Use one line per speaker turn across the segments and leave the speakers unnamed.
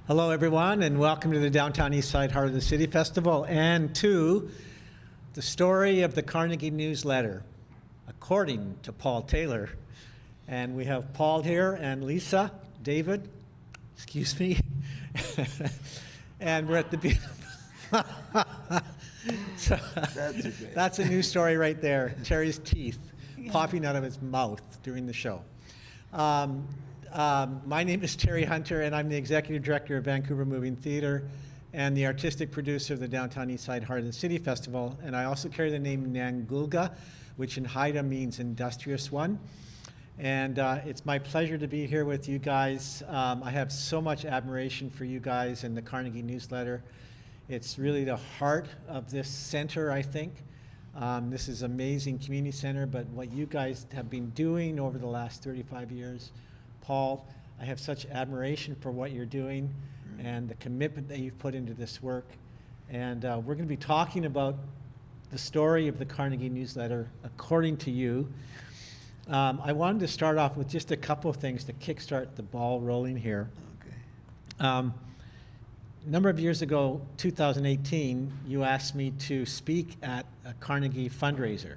Hello, everyone, and welcome to the Downtown Eastside Heart of the City Festival and to the story of the Carnegie newsletter, according to Paul Taylor. And we have Paul here and Lisa, David, excuse me, and we're at the so, that's a new story right there. Terry's teeth popping out of his mouth during the show. My name is Terry Hunter, and I'm the Executive Director of Vancouver Moving Theatre and the Artistic Producer of the Downtown Eastside Heart of the City Festival. And I also carry the name Nangulga, which in Haida means industrious one. And it's my pleasure to be here with you guys. I have so much admiration for you guys and the Carnegie newsletter. It's really the heart of this center, I think. This is an amazing community center, but what you guys have been doing over the last 35 years, Paul, I have such admiration for what you're doing and the commitment that you've put into this work. And we're going to be talking about the story of the Carnegie newsletter, according to you. I wanted to start off with just a couple of things to kickstart the ball rolling here. Okay. A number of years ago, 2018, you asked me to speak at a Carnegie fundraiser.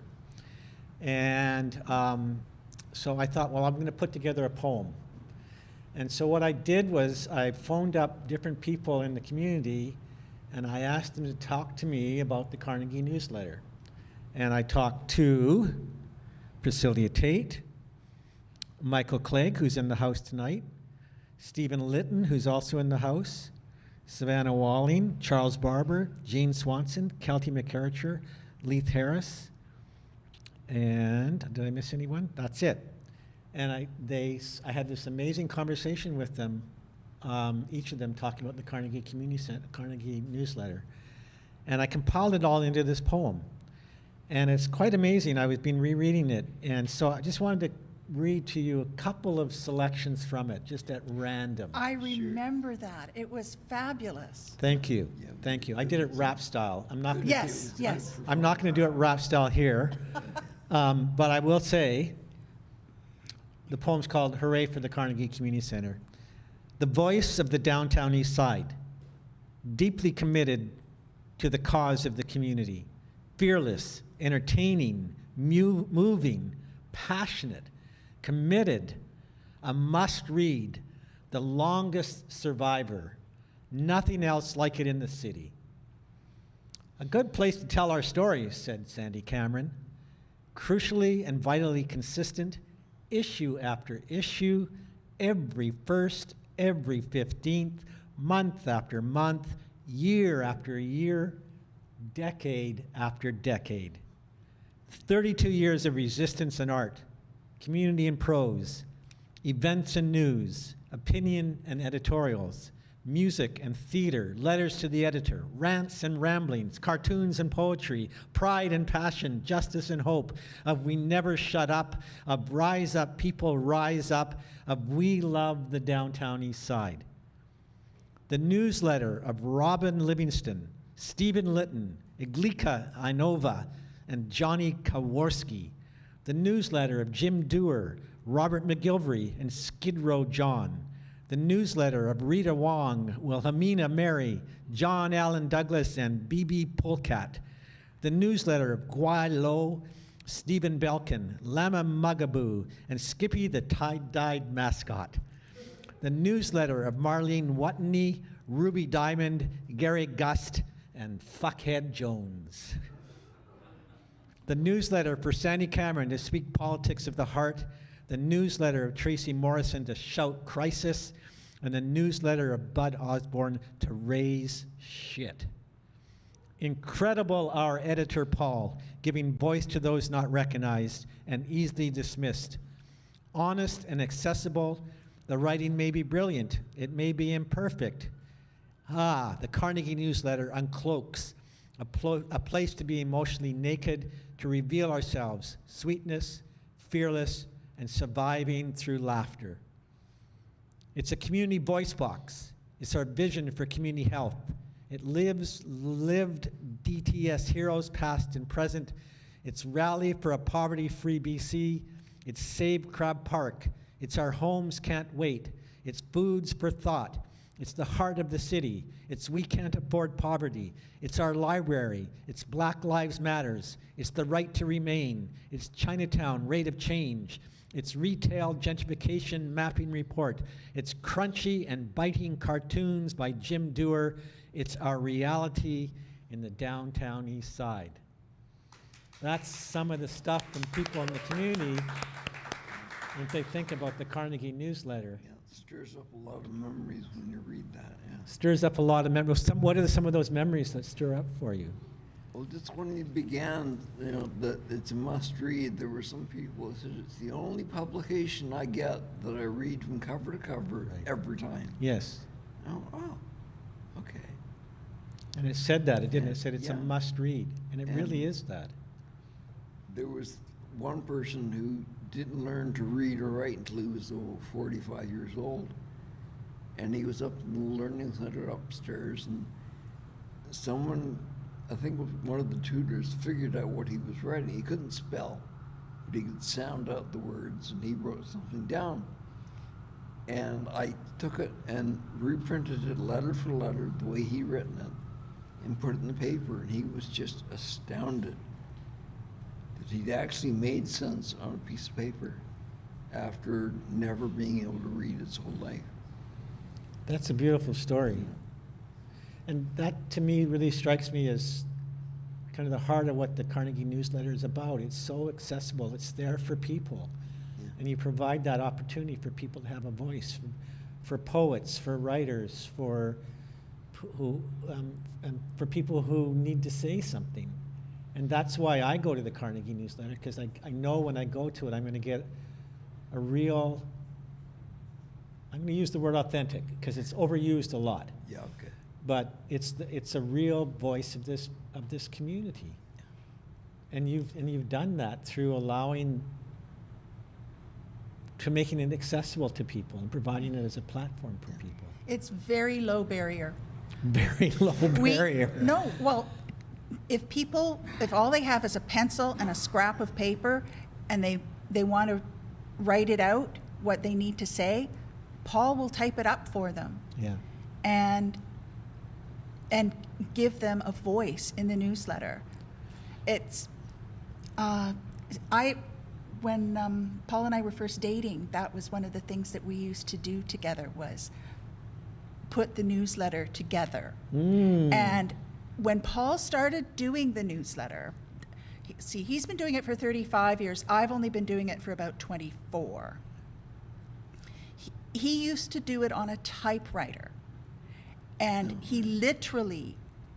And so I thought, well, I'm going to put together a poem. And so what I did was I phoned up different people in the community and I asked them to talk to me about the Carnegie newsletter. And I talked to Priscilla Tate, Michael Clegg, who's in the house tonight, Stephen Litton, who's also in the house, Savannah Walling, Charles Barber, Jean Swanson, Kelty McCarricher, Leith Harris, and did I miss anyone? That's it. And I had this amazing conversation with them, each of them talking about the Carnegie Carnegie newsletter. And I compiled it all into this poem. And it's quite amazing. I've been rereading it. And so I just wanted to read to you a couple of selections from it, just at random.
I remember that. It was fabulous.
Thank you. Yeah. Thank you. I did it rap style. I'm not gonna
yes.
I'm not going to do it rap style here. But I will say, the poem's called Hooray for the Carnegie Community Center. The voice of the downtown east side, deeply committed to the cause of the community, fearless, entertaining, moving, passionate, committed, a must-read, the longest survivor, nothing else like it in the city. A good place to tell our stories, said Sandy Cameron. Crucially and vitally consistent, issue after issue, every 1st, every 15th, month after month, year after year, decade after decade. 32 years of resistance and art, community and prose, events and news, opinion and editorials, music and theater, letters to the editor, rants and ramblings, cartoons and poetry, pride and passion, justice and hope, of we never shut up, of rise up, people rise up, of we love the downtown east side. The newsletter of Robin Livingston, Stephen Litton, Iglika Inova, and Johnny Kawarski. The newsletter of Jim Dewar, Robert McGilvery, and Skid Row John. The newsletter of Rita Wong, Wilhelmina Mary, John Allen Douglas, and B.B. Polecat. The newsletter of Guai Lo, Stephen Belkin, Lama Mugaboo, and Skippy the tie-dyed mascot. The newsletter of Marlene Watney, Ruby Diamond, Gary Gust, and Fuckhead Jones. The newsletter for Sandy Cameron to speak politics of the heart, the newsletter of Tracy Morrison to shout crisis, and the newsletter of Bud Osborne to raise shit. Incredible, our editor Paul, giving voice to those not recognized and easily dismissed. Honest and accessible, the writing may be brilliant, it may be imperfect. The Carnegie newsletter uncloaks a place to be emotionally naked, to reveal ourselves, sweetness, fearless, and surviving through laughter. It's a community voice box. It's our vision for community health. It lived DTS heroes past and present. It's rally for a poverty-free BC. It's Save Crab Park. It's Our Homes Can't Wait. It's Foods for Thought. It's the heart of the city. It's We Can't Afford Poverty. It's our library. It's Black Lives Matters. It's the right to remain. It's Chinatown, rate of change. It's retail gentrification mapping report. It's crunchy and biting cartoons by Jim Dewar. It's our reality in the downtown east side. That's some of the stuff from people in the community when they think about the Carnegie newsletter.
Yeah, it stirs up a lot of memories when you read that, yeah.
Stirs up a lot of memories. What are some of those memories that stir up for you?
Well, just when you began, you know, that it's a must read, there were some people that said it's the only publication I get that I read from cover to cover every time.
Yes.
Oh, okay.
And it said that, it didn't. It said it's a
Yeah.
must read. And it really is that.
There was one person who didn't learn to read or write until he was over 45 years old. And he was up in the learning center upstairs, and someone, I think one of the tutors, figured out what he was writing. He couldn't spell, but he could sound out the words, and he wrote something down. And I took it and reprinted it letter for letter the way he written it and put it in the paper, and he was just astounded that he'd actually made sense on a piece of paper after never being able to read his whole life.
That's a beautiful story. And that, to me, really strikes me as kind of the heart of what the Carnegie newsletter is about. It's so accessible. It's there for people.
Yeah.
And you provide that opportunity for people to have a voice, for poets, for writers, for people who need to say something. And that's why I go to the Carnegie newsletter, because I know when I go to it, I'm going to get a real, I'm going to use the word authentic, because it's overused a lot.
Yeah, okay.
But it's a real voice of this community. And you've done that through making it accessible to people and providing it as a platform for people.
It's very low barrier.
Very low barrier.
No, well, if all they have is a pencil and a scrap of paper, and they want to write it out, what they need to say, Paul will type it up for them.
Yeah.
And give them a voice in the newsletter. It's, when Paul and I were first dating, that was one of the things that we used to do together, was put the newsletter together. And when Paul started doing the newsletter, he's been doing it for 35 years. I've only been doing it for about 24. He used to do it on a typewriter. And he literally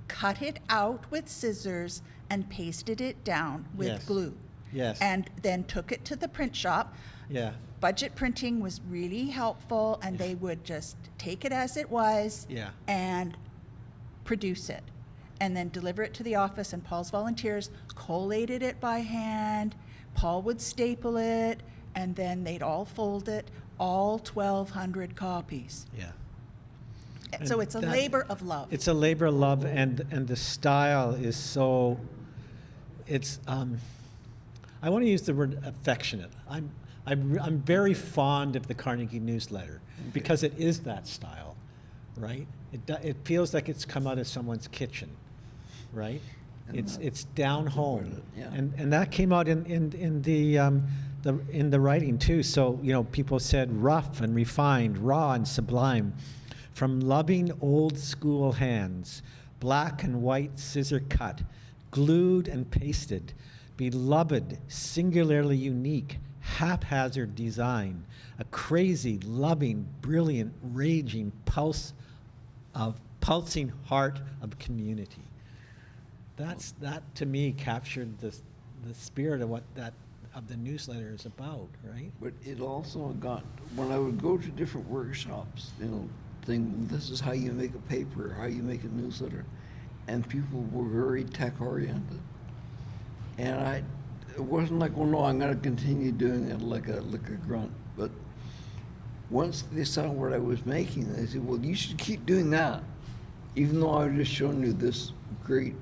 cut it out with scissors and pasted it down with glue.
Yes.
And then took it to the print shop.
Yeah.
Budget printing was really helpful, and they would just take it as it was and produce it. And then deliver it to the office, and Paul's volunteers collated it by hand. Paul would staple it, and then they'd all fold it, all 1,200 copies.
Yeah.
So it's a labor of love.
It's a labor of love, and the style is so. It's. I want to use the word affectionate. I'm very fond of the Carnegie newsletter because it is that style, right? It feels like it's come out of someone's kitchen, right? It's down home, and that came out in the writing too. So people said rough and refined, raw and sublime. From loving old school hands, black and white scissor cut, glued and pasted, beloved, singularly unique, haphazard design, a crazy, loving, brilliant, raging pulsing heart of community. That to me captured the spirit of what of the newsletter is about, right?
But it also got, when I would go to different workshops, thing, this is how you make a paper, how you make a newsletter, and people were very tech oriented. And it wasn't like, well, no, I'm going to continue doing it like a grunt. But once they saw what I was making, they said, well, you should keep doing that. Even though I was just showing you this great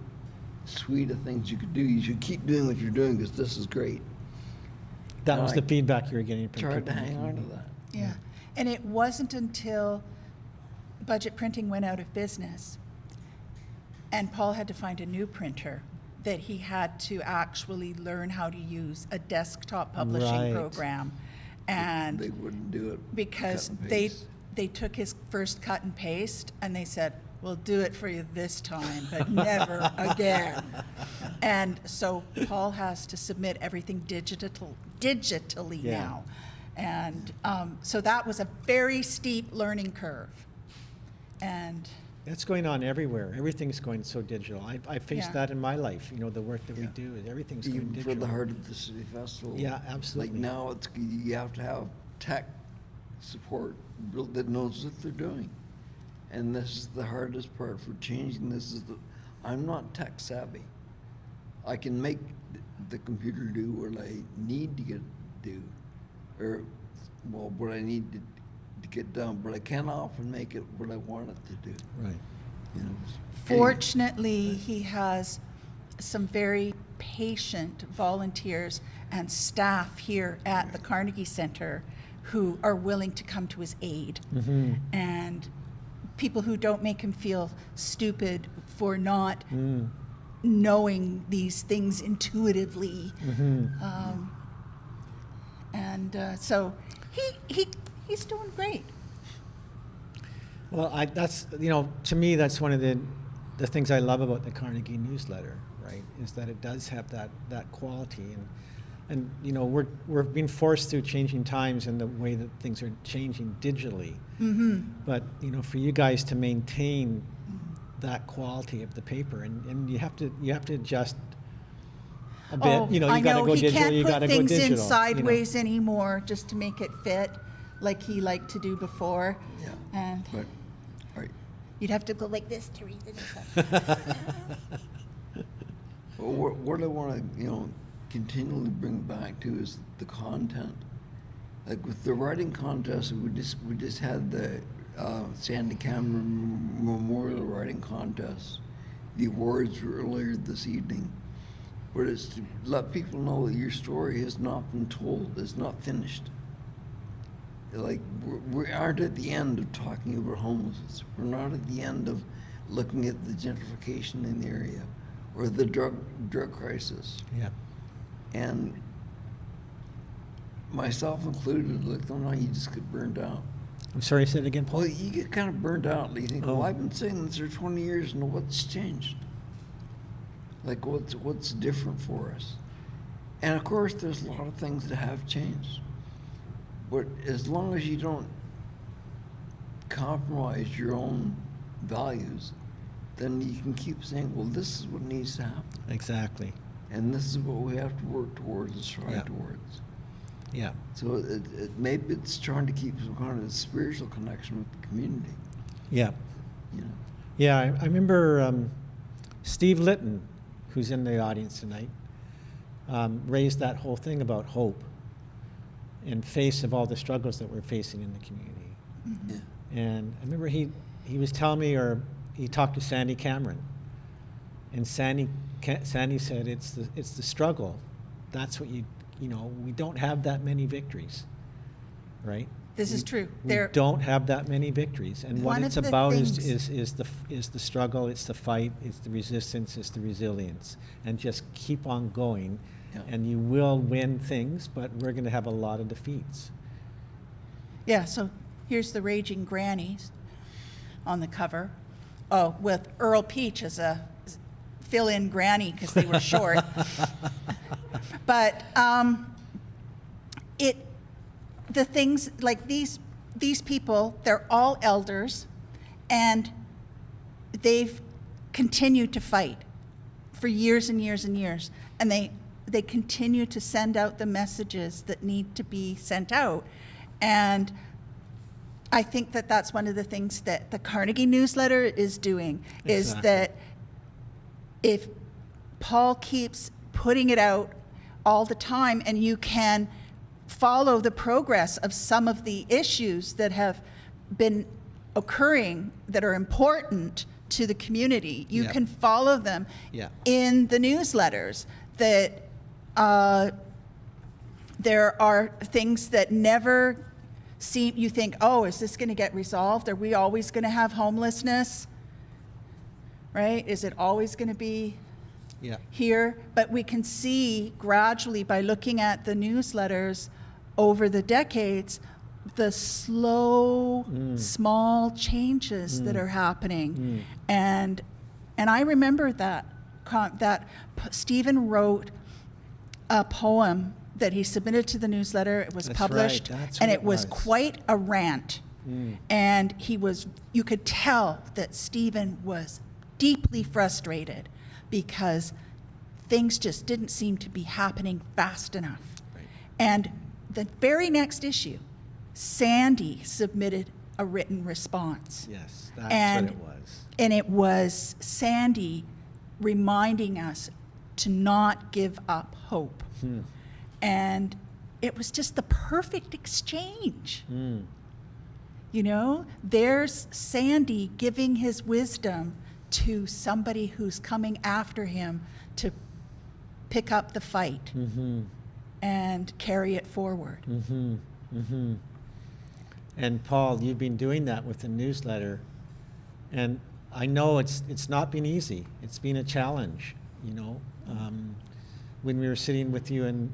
suite of things you could do, you should keep doing what you're doing because this is great.
That was the feedback you were getting from
people.
people.
Tried to hang on to that.
Yeah. And it wasn't until Budget Printing went out of business, and Paul had to find a new printer that he had to actually learn how to use a desktop publishing
Right.
program. And
They wouldn't do it.
because
cut and
they
paste.
took his first cut and paste and they said, we'll do it for you this time, but never again. And so Paul has to submit everything digitally
Yeah.
now. And so that was a very steep learning curve. And
That's going on everywhere. Everything's going so digital. I faced
Yeah.
that in my life. You know, the work that we
Yeah.
do, everything's going
Even
digital.
for the Heart of the City Festival.
Yeah, absolutely.
Like now, it's, you have to have tech support that knows what they're doing. And this is the hardest part for changing this is I'm not tech savvy. I can make the computer do what I need to do, or, well, what I need to get done, but I can't often make it what I want it to do.
Right.
You know?
fortunately, he has some very patient volunteers and staff here at the Carnegie Center who are willing to come to his aid.
Mm-hmm.
And people who don't make him feel stupid for not knowing these things intuitively.
Mm-hmm.
So he's doing great.
Well, that's, you know, to me, that's one of the things I love about the Carnegie newsletter, right? Is that it does have that quality, and you know, we're being forced through changing times and the way that things are changing digitally.
Mm-hmm.
But you know, for you guys to maintain that quality of the paper, and you have to adjust a bit.
Oh,
You know,
I
you got to
know
go
he
digital. You got
can't
to
put
go
things
digital.
in
you know.
sideways anymore just to make it fit like he liked to do before.
Yeah.
And
But, all right.
you'd have to go like this to read it.
Well, what I want to, you know, continually bring back to is the content. Like with the writing contest, we just had the Sandy Cameron Memorial Writing Contest. The awards were earlier this evening, but it's to let people know that your story has not been told, it's not finished. Like we aren't at the end of talking about homelessness. We're not at the end of looking at the gentrification in the area or the drug crisis.
Yeah.
And myself included, like, no, you just get burned out.
I'm sorry, say it again, Paul.
Well, you get kind of burned out. You think,
Oh.
well, I've been saying this for 20 years, and what's changed? Like, what's different for us? And of course, there's a lot of things that have changed. But as long as you don't compromise your own values, then you can keep saying, well, this is what needs to happen.
Exactly.
And this is what we have to work towards and strive
Yeah.
towards.
Yeah.
So maybe it's trying to keep some kind of spiritual connection with the community,
Yeah.
you know.
Yeah, I remember Steve Litton, who's in the audience tonight, raised that whole thing about hope in face of all the struggles that we're facing in the community.
Yeah.
And I remember he was telling me, or he talked to Sandy Cameron, and Sandy said it's the struggle. That's what you know, we don't have that many victories, right?
This is true.
We don't have that many victories, and what
One
it's
of the
about
things-
is the struggle, it's the fight, it's the resistance, it's the resilience, and just keep on going,
Yeah.
and you will win things, but we're going to have a lot of defeats.
Yeah, so here's the Raging Grannies on the cover. Oh, with Earl Peach as a fill-in granny because they were short. But the things like these people, they're all elders, and they've continued to fight for years and years and years, and they continue to send out the messages that need to be sent out. And I think that that's one of the things that the Carnegie newsletter is doing, is
Exactly.
that if Paul keeps putting it out all the time, and you can follow the progress of some of the issues that have been occurring that are important to the community, you
Yeah.
can follow them
Yeah.
in the newsletters. That there are things that never you think, oh, is this going to get resolved? Are we always going to have homelessness? Right? Is it always going to be here? But we can see gradually by looking at the newsletters over the decades, the slow, small changes that are happening. And I remember that Stephen wrote a poem that he submitted to the newsletter. It was published, and it was quite a rant. And you could tell that Stephen was deeply frustrated because things just didn't seem to be happening fast enough. Right. And the very next issue, Sandy submitted a written response.
Yes, that's what it was.
And it was Sandy reminding us to not give up hope. And it was just the perfect exchange. You know, there's Sandy giving his wisdom to somebody who's coming after him to pick up the fight and carry it forward.
And Paul, you've been doing that with the newsletter, and I know it's not been easy. It's been a challenge, you know. When we were sitting with you and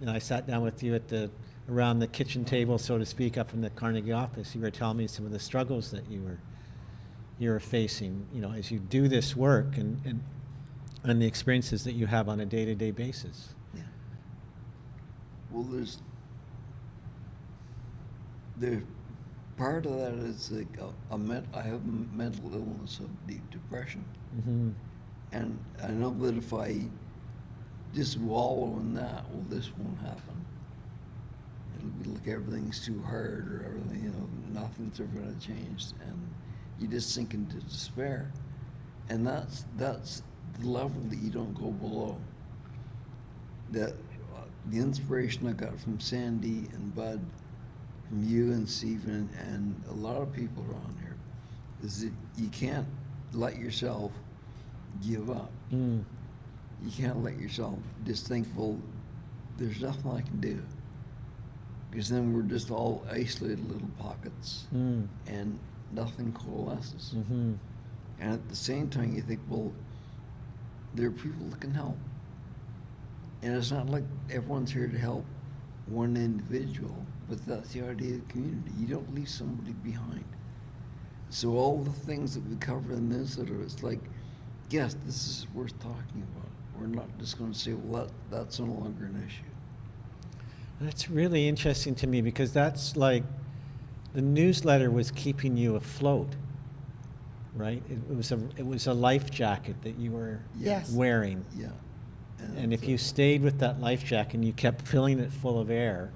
I sat down with you around the kitchen table, so to speak, up in the Carnegie office, you were telling me some of the struggles that you were facing, you know, as you do this work and the experiences that you have on a day-to-day basis.
Yeah. Well, there's part of that is like I have a mental illness of deep depression, and I know that if I just wallow in that, well, this won't happen. It'll be like everything's too hard or everything, you know, nothing's ever going to change, and you just sink into despair. And that's the level that you don't go below. The inspiration I got from Sandy and Bud, from you and Stephen and a lot of people around here, is that you can't let yourself give up. You can't let yourself just think, well, there's nothing I can do. Because then we're just all isolated little pockets and nothing coalesces. And at the same time, you think, well, there are people that can help. And it's not like everyone's here to help one individual, but that's the idea of community. You don't leave somebody behind. So all the things that we cover in this, it's like, yes, this is worth talking about. We're not just going to say, well, that's no longer an issue.
That's really interesting to me, because that's like the newsletter was keeping you afloat, right? It was a life jacket that you were wearing.
Yeah.
And if you stayed with that life jacket and you kept filling it full of air,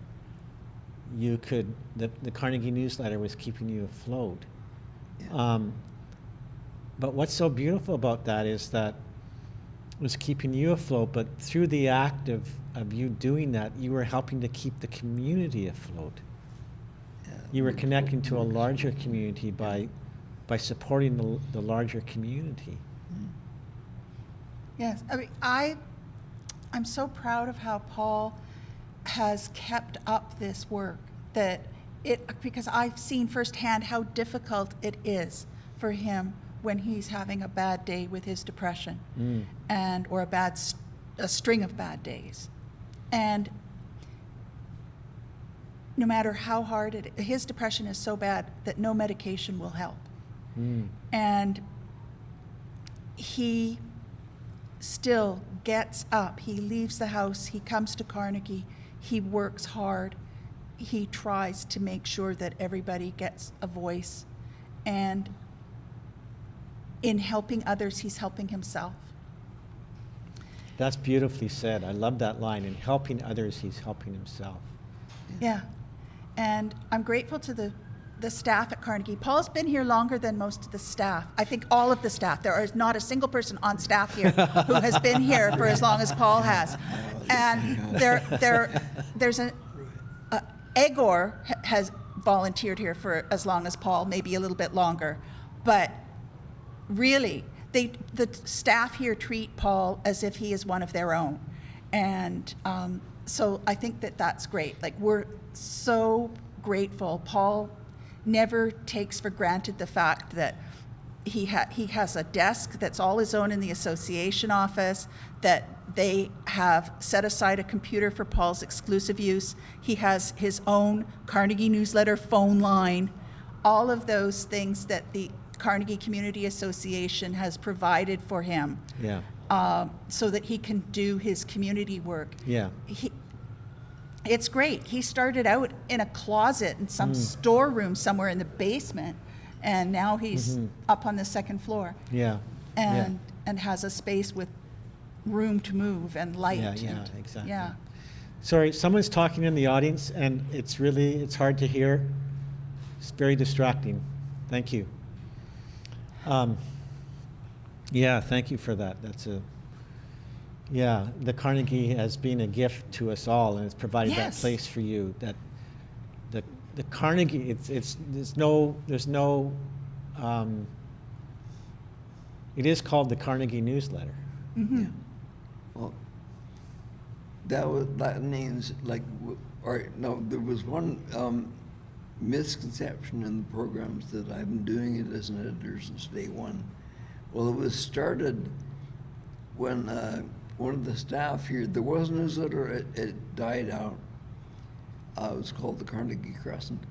you could, the Carnegie newsletter was keeping you afloat.
Yeah.
But what's so beautiful about that is that it was keeping you afloat, but through the act of you doing that, you were helping to keep the community afloat.
Yeah.
You were connecting to a larger community by supporting the larger community.
Yes, I mean, I'm so proud of how Paul has kept up this work, because I've seen firsthand how difficult it is for him when he's having a bad day with his depression or a string of bad days. And no matter how hard his depression is so bad that no medication will help. And he still gets up, he leaves the house, he comes to Carnegie, he works hard, he tries to make sure that everybody gets a voice, and in helping others, he's helping himself.
That's beautifully said. I love that line. In helping others, he's helping himself.
Yeah, and I'm grateful to the staff at Carnegie. Paul's been here longer than most of the staff. I think all of the staff. There is not a single person on staff here who has been here for as long as Paul has. And there's Egor has volunteered here for as long as Paul, maybe a little bit longer. But really, the staff here treat Paul as if he is one of their own. And so I think that's great. Like, we're so grateful. Paul never takes for granted the fact that he has a desk that's all his own in the association office, that they have set aside a computer for Paul's exclusive use. He has his own Carnegie newsletter phone line, all of those things that the Carnegie Community Association has provided for him.
Yeah.
So that he can do his community work.
Yeah.
It's great. He started out in a closet in some storeroom somewhere in the basement, and now he's up on the second floor.
Yeah.
And has a space with room to move and light.
Yeah, exactly.
Yeah.
Sorry, someone's talking in the audience, and it's hard to hear. It's very distracting. Thank you. Yeah, thank you for that. The Carnegie has been a gift to us all, and it's provided that
Yes.
place for you. That the Carnegie, it is called the Carnegie newsletter.
Mm-hmm.
Yeah. Well, that name's like, there was one misconception in the programs that I've been doing it as an editor since day one. Well, it was started when one of the staff here, there was a newsletter, it died out. It was called the Carnegie Crescent.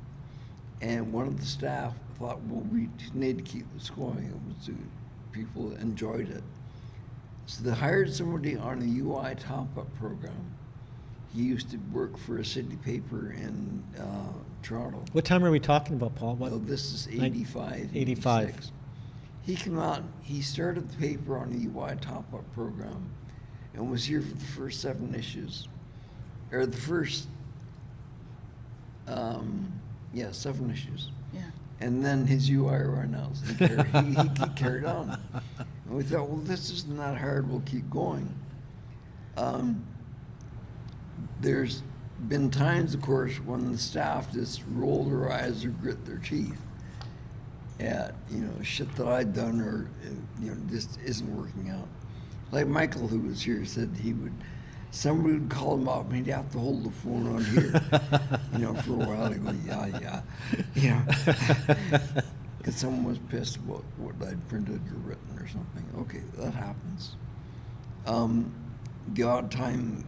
And one of the staff thought, well, we need to keep this going. People enjoyed it. So they hired somebody on a UI top-up program. He used to work for a city paper in Toronto.
What time are we talking about, Paul?
Oh, this is
Like
85,
85.
86. He came out, he started the paper on a UI top-up program and was here for the first 7 issues. Or the first, 7 issues.
Yeah.
And then his UI ran out, so he carried on. And we thought, well, this isn't that hard, we'll keep going. There's been times, of course, when the staff just roll their eyes or grit their teeth at, shit that I'd done or, just isn't working out. Like Michael, who was here, said somebody would call him up and he'd have to hold the phone on here, for a while. He'd go, because someone was pissed about what I'd printed or written or something. Okay, that happens. The odd time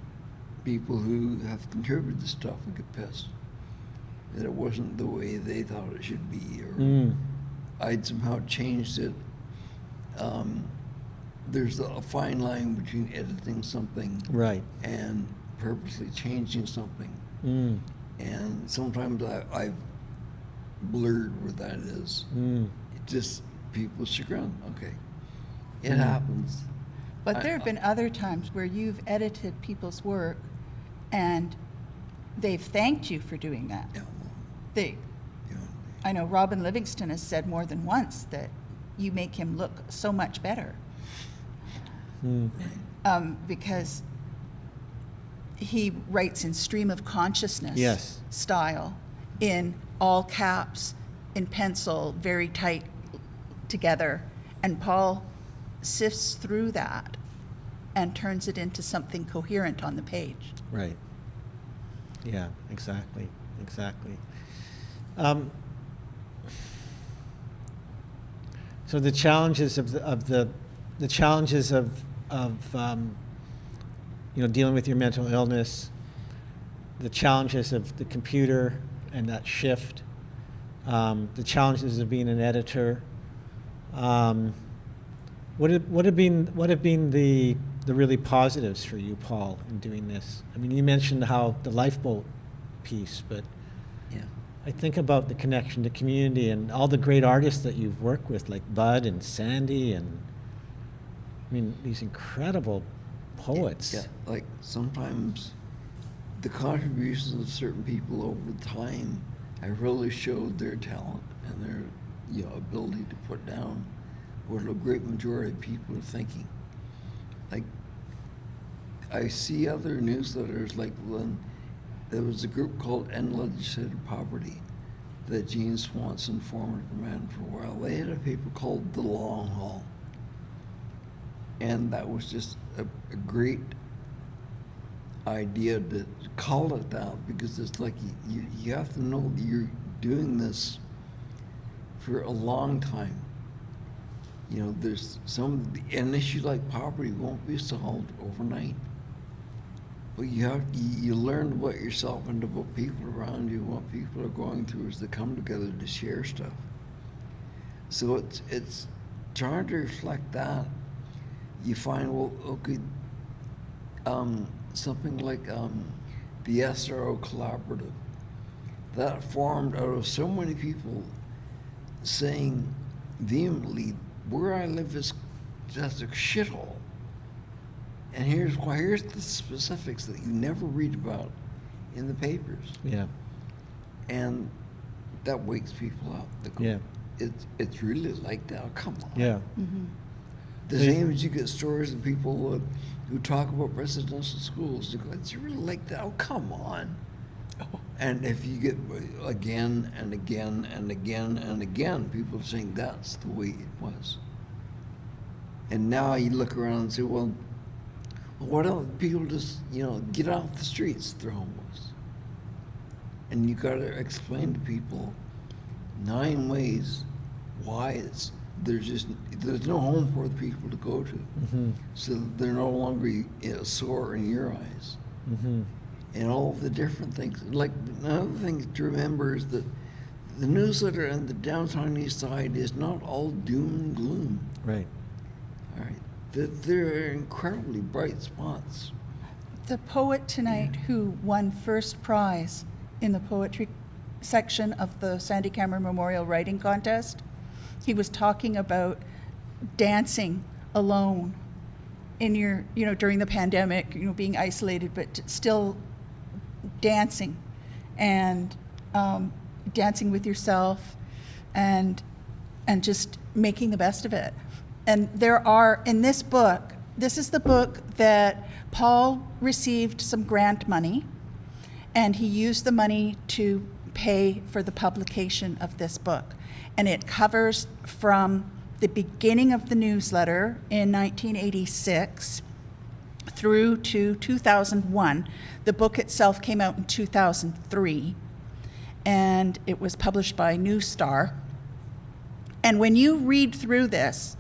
people who have contributed to stuff would get pissed that it wasn't the way they thought it should be, or I'd somehow changed it. There's a fine line between editing something
Right.
and purposely changing something. And sometimes I've blurred where that is. It just, people chagrin. Okay, it happens.
But there have been other times where you've edited people's work and they've thanked you for doing that.
Yeah,
I know Robin Livingston has said more than once that you make him look so much better. Because he writes in stream of consciousness
Yes.
style, in all caps, in pencil, very tight together. And Paul sifts through that and turns it into something coherent on the page.
Right. Yeah, exactly. So the challenges of the challenges of dealing with your mental illness, the challenges of the computer and that shift, the challenges of being an editor. What have been the really positives for you, Paul, in doing this? I mean, you mentioned how the lifeboat piece, but
yeah.
I think about the connection to community and all the great artists that you've worked with, like Bud and Sandy, and I mean, these incredible poets.
Yeah, like sometimes the contributions of certain people over time have really showed their talent and their ability to put down what a great majority of people are thinking. Like, I see other newsletters, like when there was a group called End Legislative Poverty that Gene Swanson, former commander for a while, they had a paper called The Long Haul. And that was just a great idea to call it that, because it's like you have to know that you're doing this for a long time. You know, there's an issue like poverty won't be solved overnight. But you learn about yourself and about people around you, what people are going through as they come together to share stuff. So it's trying to reflect that. You find, well, okay, something like the SRO Collaborative, that formed out of so many people saying vehemently, where I live is just a shithole. And here's the specifics that you never read about in the papers.
Yeah.
And that wakes people up. They go,
Yeah.
It's really like that. Oh, come on.
Yeah.
The same as you get stories of people who talk about residential schools. They go, it's really like that. Oh, come on. And if you get again and again and again and again, people saying that's the way it was. And now you look around and say, well, why don't people just, get off the streets if they're homeless? And you got to explain to people 9 ways why there's no home for the people to go to.
Mm-hmm.
So that they're no longer sore in your eyes.
Mm-hmm.
And all of the different things. Like, another thing to remember is that the newsletter and the Downtown East Side is not all doom and gloom.
Right.
All right. There are incredibly bright spots.
The poet tonight who won first prize in the poetry section of the Sandy Cameron Memorial Writing Contest, he was talking about dancing alone in your, during the pandemic, being isolated, but still dancing and dancing with yourself and just making the best of it. And there are, in this book, this is the book that Paul received some grant money, and he used the money to pay for the publication of this book. And it covers from the beginning of the newsletter in 1986 through to 2001. The book itself came out in 2003, and it was published by New Star. And when you read through this,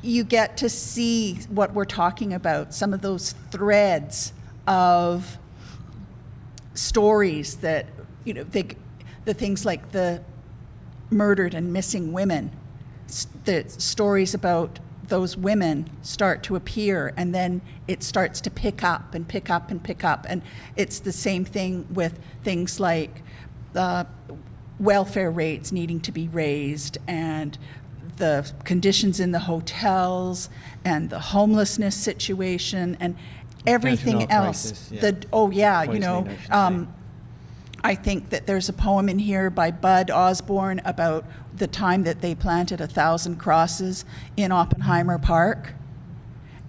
you get to see what we're talking about, some of those threads of stories that, the things like the murdered and missing women, the stories about those women start to appear, and then it starts to pick up and pick up and pick up. And it's the same thing with things like welfare rates needing to be raised, and the conditions in the hotels, and the homelessness situation, and everything
Fentanyl
else.
crisis, yeah. Poisoning, I should say.
I think that there's a poem in here by Bud Osborne about the time that they planted 1,000 crosses in Oppenheimer Park.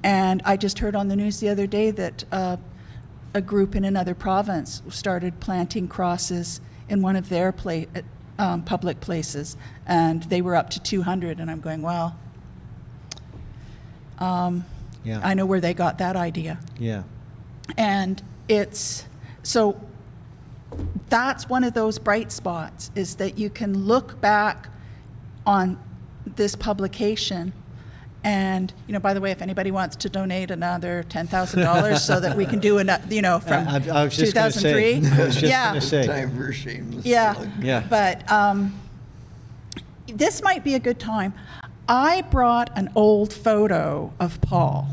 And I just heard on the news the other day that a group in another province started planting crosses in one of their public places, and they were up to 200, and I'm going, well,
Yeah.
I know where they got that idea.
Yeah.
And so that's one of those bright spots, is that you can look back on this publication. And, by the way, if anybody wants to donate another $10,000 so that we can do another, from
I was just gonna
2003.
say, I was just
Yeah.
gonna say.
Time for a shameless
Yeah.
plug.
Yeah.
But this might be a good time. I brought an old photo of Paul.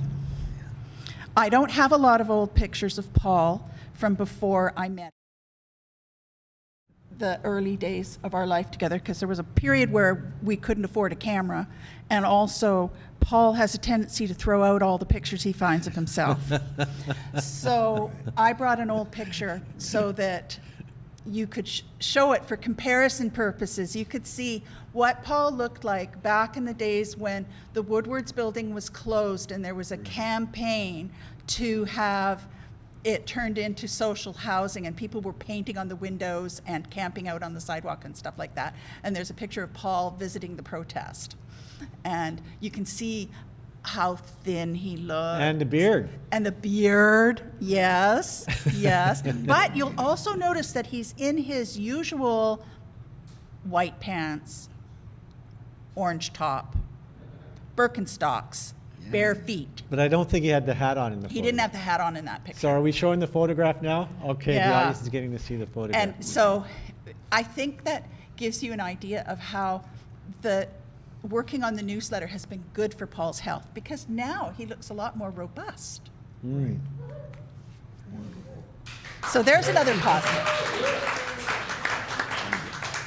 I don't have a lot of old pictures of Paul from before I met the early days of our life together, because there was a period where we couldn't afford a camera, and also Paul has a tendency to throw out all the pictures he finds of himself. So I brought an old picture so that you could show it for comparison purposes. You could see what Paul looked like back in the days when the Woodwards building was closed and there was a campaign to have it turned into social housing, and people were painting on the windows and camping out on the sidewalk and stuff like that. And there's a picture of Paul visiting the protest. And you can see how thin he looked.
And the beard.
And the beard, yes, yes. But you'll also notice that he's in his usual white pants, orange top, Birkenstocks, bare feet.
But I don't think he had the hat on in the
He didn't have the hat on in that picture.
So are we showing the photograph now? Okay, the
Yeah.
audience is getting to see the photograph.
And so I think that gives you an idea of how the working on the newsletter has been good for Paul's health, because now he looks a lot more robust.
Right.
So there's another positive.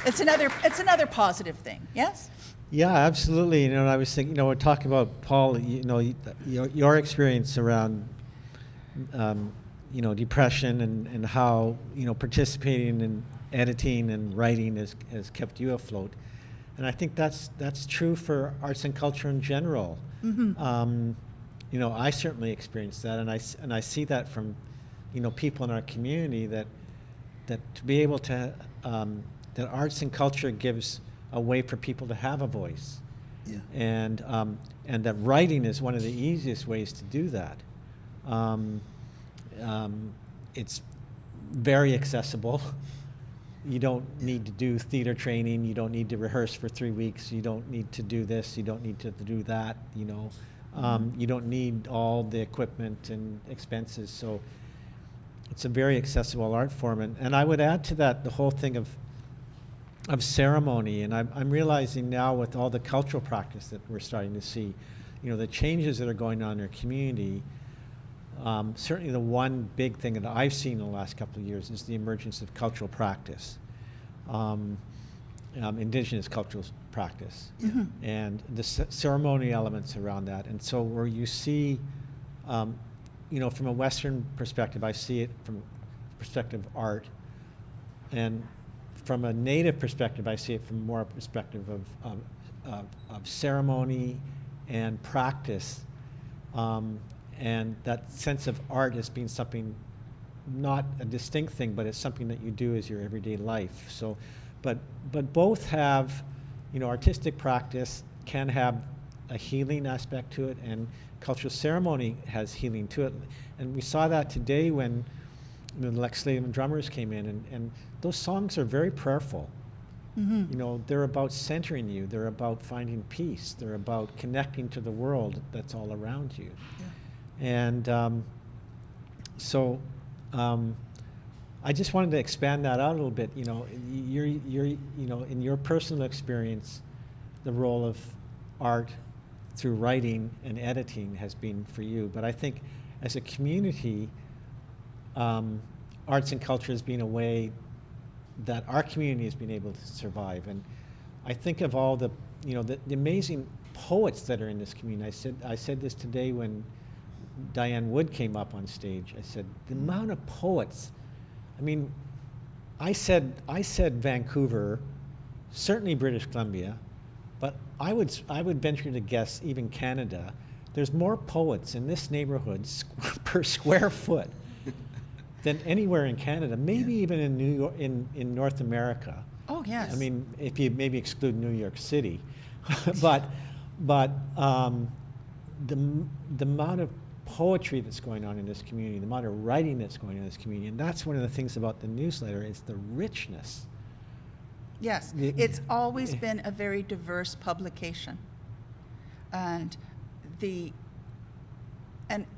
It's another positive thing, yes?
Yeah, absolutely. You know, I was thinking, we're talking about Paul, your experience around, depression and how, participating in editing and writing has kept you afloat. And I think that's true for arts and culture in general. I certainly experienced that, and I see that from, people in our community that to be able to, that arts and culture gives a way for people to have a voice.
Yeah.
And that writing is one of the easiest ways to do that. It's very accessible. You don't need to do theater training. You don't need to rehearse for 3 weeks. You don't need to do this. You don't need to do that. You don't need all the equipment and expenses. So it's a very accessible art form. And I would add to that the whole thing of ceremony. And I'm realizing now with all the cultural practice that we're starting to see, the changes that are going on in our community. Certainly the one big thing that I've seen in the last couple of years is the emergence of cultural practice, indigenous cultural practice, and the ceremony elements around that. And so where you see, from a Western perspective, I see it from perspective of art, and from a Native perspective, I see it from more a perspective of ceremony and practice. And that sense of art as being something, not a distinct thing, but it's something that you do as your everyday life. So, but both have, artistic practice can have a healing aspect to it, and cultural ceremony has healing to it. And we saw that today when the Legislative drummers came in, and those songs are very prayerful. They're about centering you. They're about finding peace. They're about connecting to the world that's all around you.
Yeah.
And so I just wanted to expand that out a little bit. You're in your personal experience, the role of art through writing and editing has been for you. But I think as a community, arts and culture has been a way that our community has been able to survive. And I think of all the amazing poets that are in this community. I said this today when Diane Wood came up on stage. I said, the amount of poets. I mean, I said Vancouver, certainly British Columbia, but I would venture to guess even Canada. There's more poets in this neighborhood per square foot than anywhere in Canada, maybe even in New York, in North America.
Oh, yes.
I mean, if you maybe exclude New York City, but the amount of poetry that's going on in this community, the amount of writing that's going on in this community, and that's one of the things about the newsletter is the richness.
Yes, it's always been a very diverse publication, and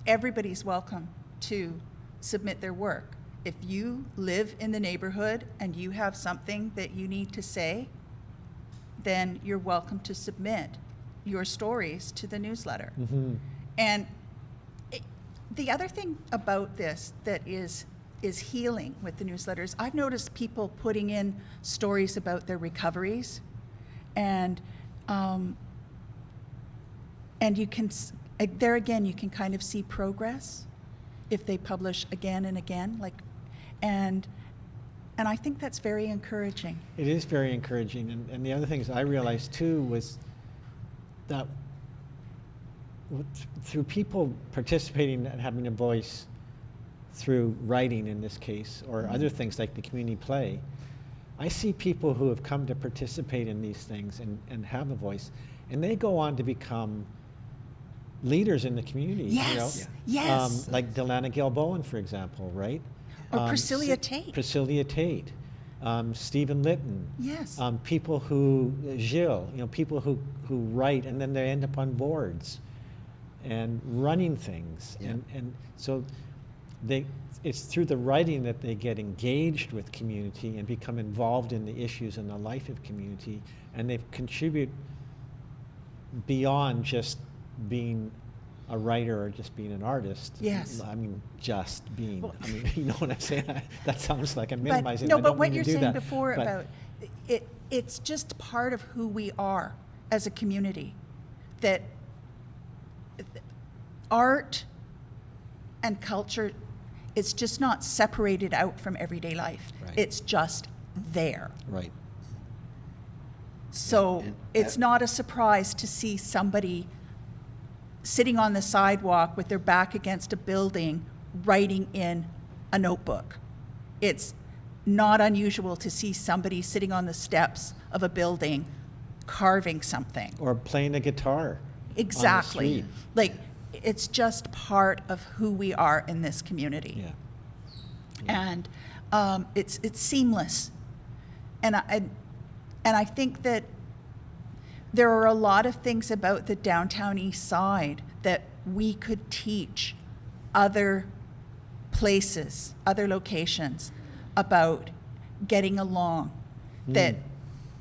everybody's welcome to submit their work. If you live in the neighborhood and you have something that you need to say, then you're welcome to submit your stories to the newsletter. And the other thing about this that is healing with the newsletters, I've noticed people putting in stories about their recoveries, and you can there again you can kind of see progress if they publish again and again, and I think that's very encouraging.
It is very encouraging, and the other things I realized too was that through people participating and having a voice through writing in this case, or other things like the community play, I see people who have come to participate in these things and have a voice, and they go on to become leaders in the community.
Yes,
You know?
yes.
Like Delana Gilboan, for example, right?
Or Priscilla Tate.
Priscilla Tate. Stephen Litton.
Yes.
People who, Gilles, people who write and then they end up on boards and running things.
Yeah.
And so it's through the writing that they get engaged with community and become involved in the issues and the life of community, and they contribute beyond just being a writer or just being an artist.
Yes.
I mean, just being.
Well,
I mean, you know what I'm saying? That sounds like I'm
But,
minimizing.
no,
I
but
don't
what
mean
you're
to do
saying
that.
before
But
about it's just part of who we are as a community, that art and culture, it's just not separated out from everyday life.
Right.
It's just there.
Right.
So
And
it's not a surprise to see somebody sitting on the sidewalk with their back against a building writing in a notebook. It's not unusual to see somebody sitting on the steps of a building carving something.
Or playing a guitar.
Exactly.
On the street.
Like, it's just part of who we are in this community.
Yeah.
And it's seamless. And I think that there are a lot of things about the downtown east side that we could teach other places, other locations about getting along, that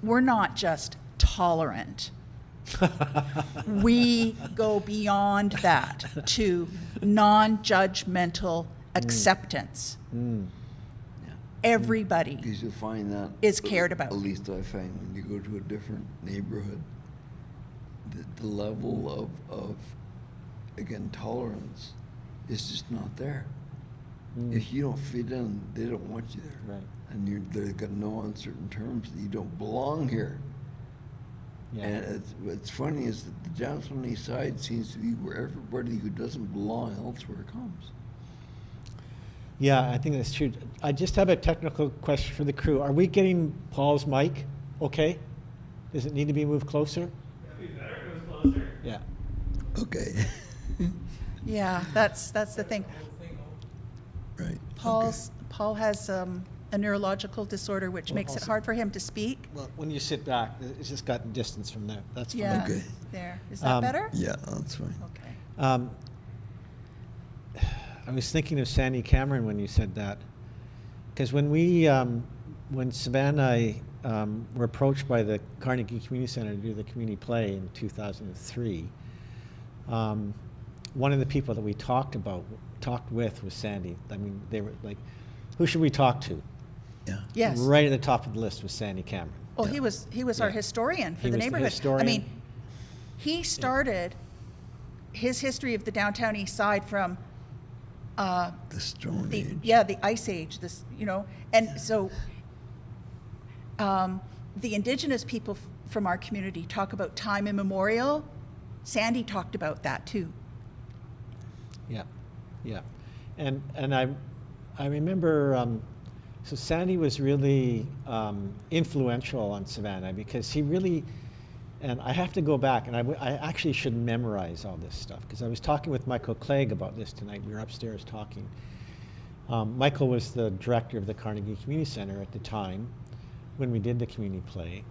we're not just tolerant. We go beyond that to non-judgmental acceptance.
Yeah.
Everybody.
Because you'll find that
Is cared about.
At least I find when you go to a different neighborhood, the level of again tolerance is just not there. If you don't fit in, they don't want you there.
Right.
And they've got no uncertain terms that you don't belong here.
Yeah.
And what's funny is that the downtown east side seems to be where everybody who doesn't belong elsewhere comes.
Yeah, I think that's true. I just have a technical question for the crew. Are we getting Paul's mic okay? Does it need to be moved closer?
That'd be better if it was closer.
Yeah.
Okay.
Yeah, that's the thing.
Right.
Paul has a neurological disorder which
Well,
makes it
also-
hard for him to speak.
Well, when you sit back, it's just got distance from there. That's fine.
Yeah,
Okay.
there. Is that better?
Yeah, that's fine.
Okay.
I was thinking of Sandy Cameron when you said that, because when when Savannah and I were approached by the Carnegie Community Center to do the community play in 2003, one of the people that we talked with was Sandy. I mean, they were like, who should we talk to?
Yeah.
Yes.
Right at the top of the list was Sandy Cameron.
Well, he was our
Yeah.
historian for
He
the
was the
neighborhood. I
historian.
mean, he started his history of the downtown east side from
The Stone Age.
the Ice Age. And so the indigenous people from our community talk about time immemorial. Sandy talked about that too.
Yeah, yeah, and I remember. So Sandy was really influential on Savannah because he really, and I have to go back and I actually should memorize all this stuff because I was talking with Michael Clegg about this tonight. We were upstairs talking. Michael was the director of the Carnegie Community Center at the time when we did the community play,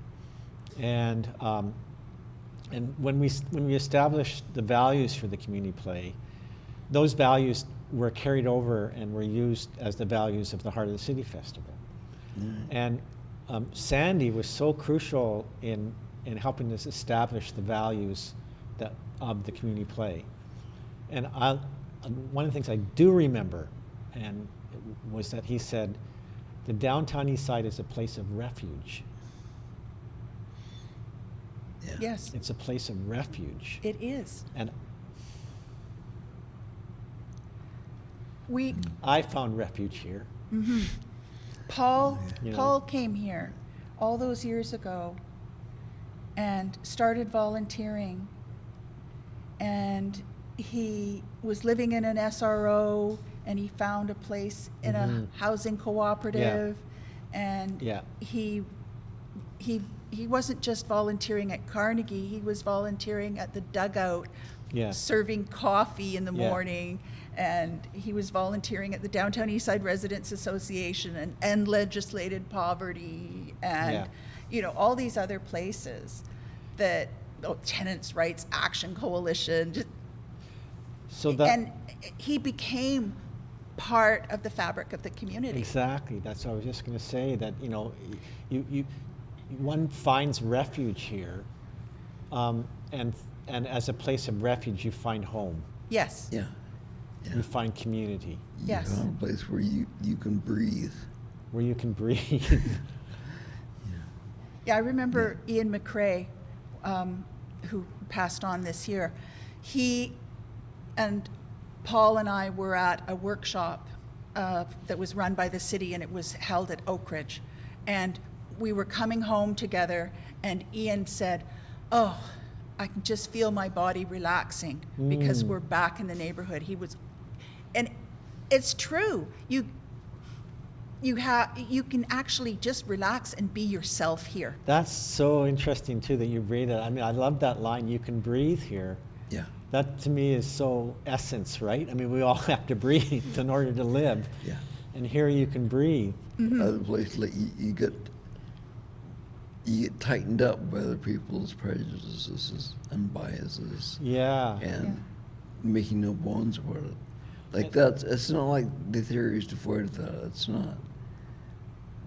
and when we established the values for the community play, those values were carried over and were used as the values of the Heart of the City Festival. And Sandy was so crucial in helping us establish the values of the community play. And one of the things I do remember was that he said, the downtown east side is a place of refuge.
Yeah.
Yes,
It's a place of refuge.
it is.
And
We
I found refuge here.
Paul
You know.
Paul came here all those years ago and started volunteering, and he was living in an SRO and he found a place in a housing cooperative, and
Yeah.
he wasn't just volunteering at Carnegie, he was volunteering at the dugout
Yeah.
serving coffee in the
Yeah.
morning. And he was volunteering at the Downtown Eastside Residents Association and End Legislated Poverty and,
Yeah.
you know, all these other places that, Tenants' Rights Action Coalition.
So that
And he became part of the fabric of the community.
exactly. That's what I was just going to say. That you one finds refuge here, and as a place of refuge, you find home.
Yes.
Yeah. Yeah.
You find community
You
Yes.
found a place where you can breathe.
where you can breathe.
Yeah, I remember Ian McRae, who passed on this year. He and Paul and I were at a workshop that was run by the city, and it was held at Oak Ridge. And we were coming home together, and Ian said, "Oh, I can just feel my body relaxing because we're back in the neighborhood." He was, and it's true. You can actually just relax and be yourself here.
That's so interesting too that you read it. I mean, I love that line. You can breathe here.
Yeah.
That to me is so essence, right? I mean, we all have to breathe in order to live.
Yeah.
And here you can breathe.
Other places, like you get tightened up by other people's prejudices and biases,
Yeah.
and making no bones about it. Like it's not like the theory is devoid of that. It's not.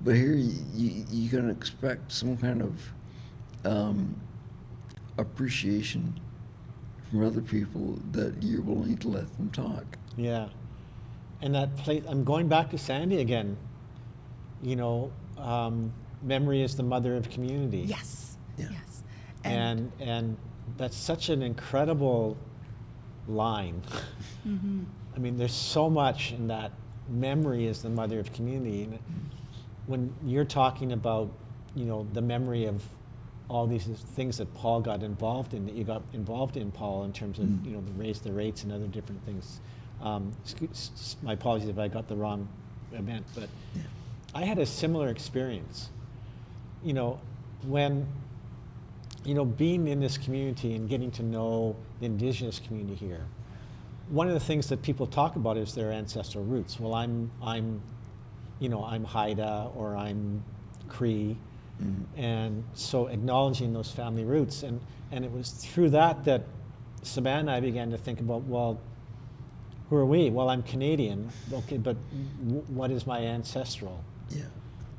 But here you can expect some kind of appreciation from other people that you're willing to let them talk.
Yeah. And that place, I'm going back to Sandy again. You know, memory is the mother of community.
Yes.
Yeah.
Yes.
And that's such an incredible line. I mean, there's so much in that. Memory is the mother of community. And when you're talking about, you know, the memory of all these things that Paul got involved in, that you got involved in, Paul, in terms of, you know, the raise the rates and other different things. My apologies if I got the wrong event, but
Yeah.
I had a similar experience. You know, when, you know, being in this community and getting to know the Indigenous community here, one of the things that people talk about is their ancestral roots. Well, I'm Haida or I'm Cree, and so acknowledging those family roots, and it was through that Savannah and I began to think about, well, who are we? Well, I'm Canadian, okay, but what is my ancestral?
Yeah.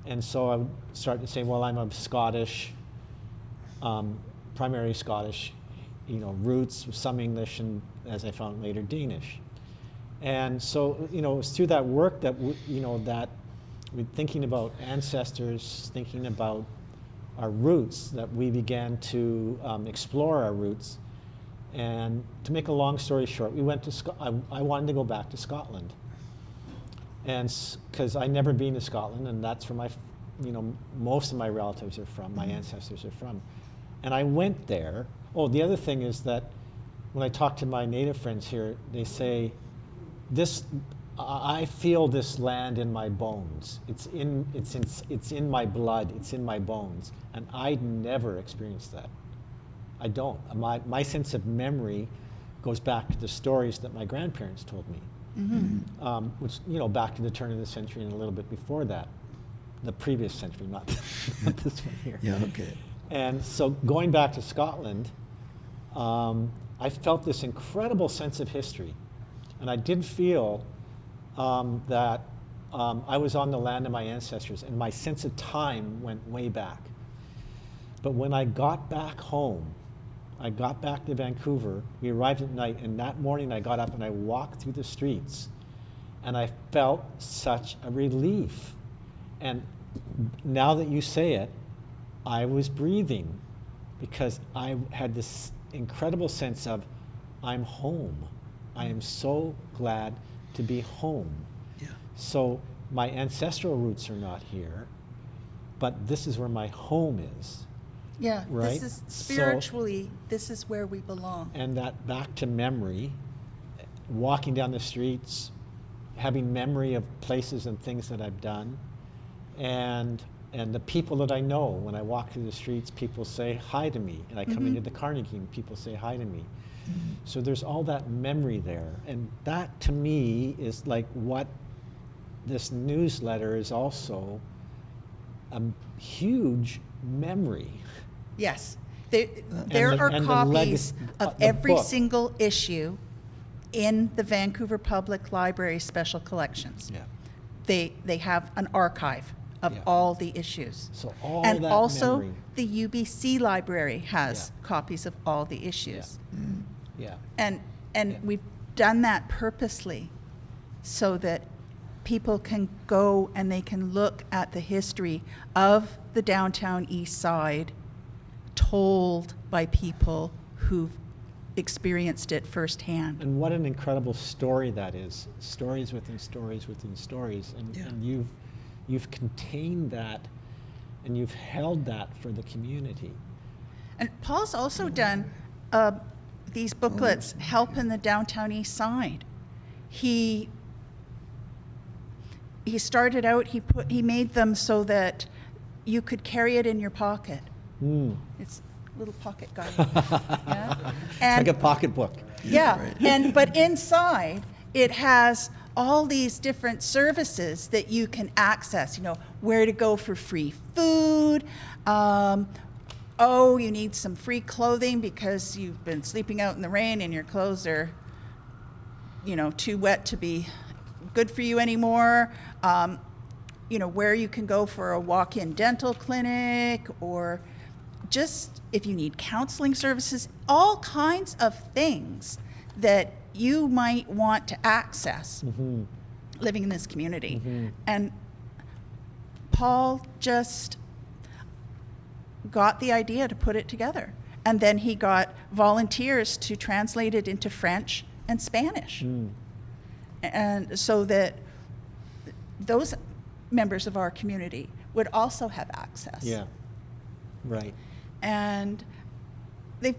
And so I would start to say, well, I'm of Scottish, primarily Scottish, you know, roots, some English, and as I found later, Danish. And so, you know, it was through that work that, that we're thinking about ancestors, thinking about our roots, that we began to explore our roots. And to make a long story short, we went to I wanted to go back to Scotland. And because I'd never been to Scotland, and that's where my, most of my relatives are from, my ancestors are from. And I went there. Oh, the other thing is that when I talk to my Native friends here, they say, I feel this land in my bones. It's in my blood. It's in my bones. And I'd never experienced that. I don't. My sense of memory goes back to the stories that my grandparents told me, which, back to the turn of the century and a little bit before that, the previous century, not this one here.
Yeah, okay.
And so going back to Scotland, I felt this incredible sense of history. And I did feel that I was on the land of my ancestors, and my sense of time went way back. But when I got back home, I got back to Vancouver, we arrived at night, and that morning I got up and I walked through the streets, and I felt such a relief. And now that you say it, I was breathing, because I had this incredible sense of, I'm home. I am so glad to be home.
Yeah.
So my ancestral roots are not here, but this is where my home is.
Yeah,
Right?
this is spiritually, this is where we belong.
And that back to memory, walking down the streets, having memory of places and things that I've done, and the people that I know. When I walk through the streets, people say hi to me, and I come into the Carnegie and people say hi to me. So there's all that memory there. And that, to me, is like what this newsletter is also a huge memory.
Yes. There are
and the
copies of every
book.
single issue in the Vancouver Public Library Special Collections.
Yeah.
They have an archive of
Yeah.
all the issues.
So all
And
that
also,
memory.
the UBC library has
Yeah.
copies of all the issues.
Yeah.
And
Yeah.
we've done that purposely so that people can go and they can look at the history of the downtown east side told by people who've experienced it firsthand.
And what an incredible story that is. Stories within stories within stories. And,
Yeah.
and you've contained that and you've held that for the community.
And Paul's also done these booklets, Help in the Downtown East Side. He started out, he made them so that you could carry it in your pocket.
Mm.
It's a little pocket guide. Yeah?
It's like a pocketbook.
Yeah,
Right.
but inside it has all these different services that you can access. You know, where to go for free food. Oh, you need some free clothing because you've been sleeping out in the rain and your clothes are, you know, too wet to be good for you anymore. You know, where you can go for a walk-in dental clinic, or just if you need counseling services, all kinds of things that you might want to access living in this community. And Paul just got the idea to put it together. And then he got volunteers to translate it into French and Spanish. And so that those members of our community would also have access.
Yeah. Right.
And they,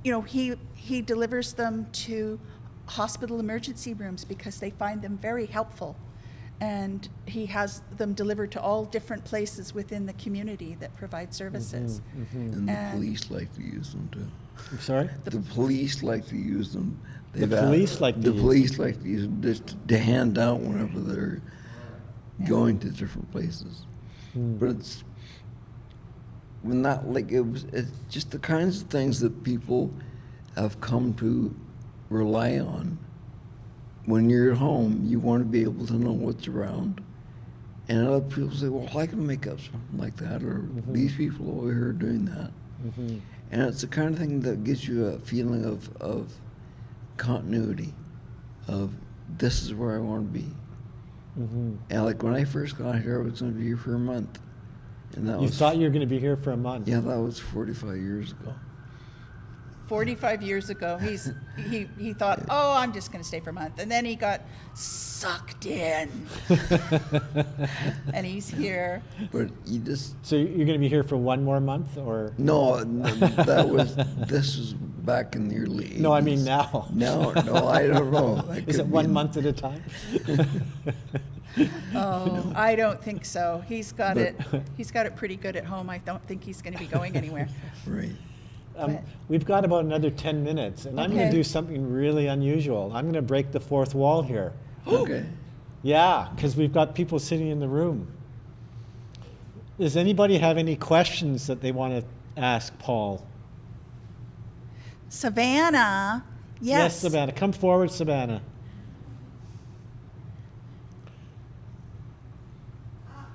you know, he delivers them to hospital emergency rooms because they find them very helpful. And he has them delivered to all different places within the community that provide services.
And the
And-
police like to use them too.
I'm sorry?
The police like to use them.
The police like to
the
use
police like to use them just to hand out whenever they're going to different places. But it's when that it's just the kinds of things that people have come to rely on. When you're at home, you want to be able to know what's around. And other people say, well, I can make up something like that, or these people over here are doing that. And it's the kind of thing that gives you a feeling of continuity, of this is where I want to be. And like when I first got here, I was going to be here for a month. And that
You
was,
thought you were going to be here for a month.
yeah, that was 45 years ago.
45 years ago, he thought, oh, I'm just going to stay for a month. And then he got sucked in. And he's here.
But you just,
So you're going to be here for one more month, or?
no, this was back in the early 80s.
No, I mean now.
No, I don't know. That
Is it
could be
1
in-
month at a time?
Oh, I don't think so. He's got it pretty good at home. I don't think he's going to be going anywhere.
Right.
But-
We've got about another 10 minutes, and I'm going
Okay.
to do something really unusual. I'm going to break the fourth wall here.
Okay.
Yeah, because we've got people sitting in the room. Does anybody have any questions that they want to ask Paul?
Savannah, yes.
Savannah. Come forward, Savannah.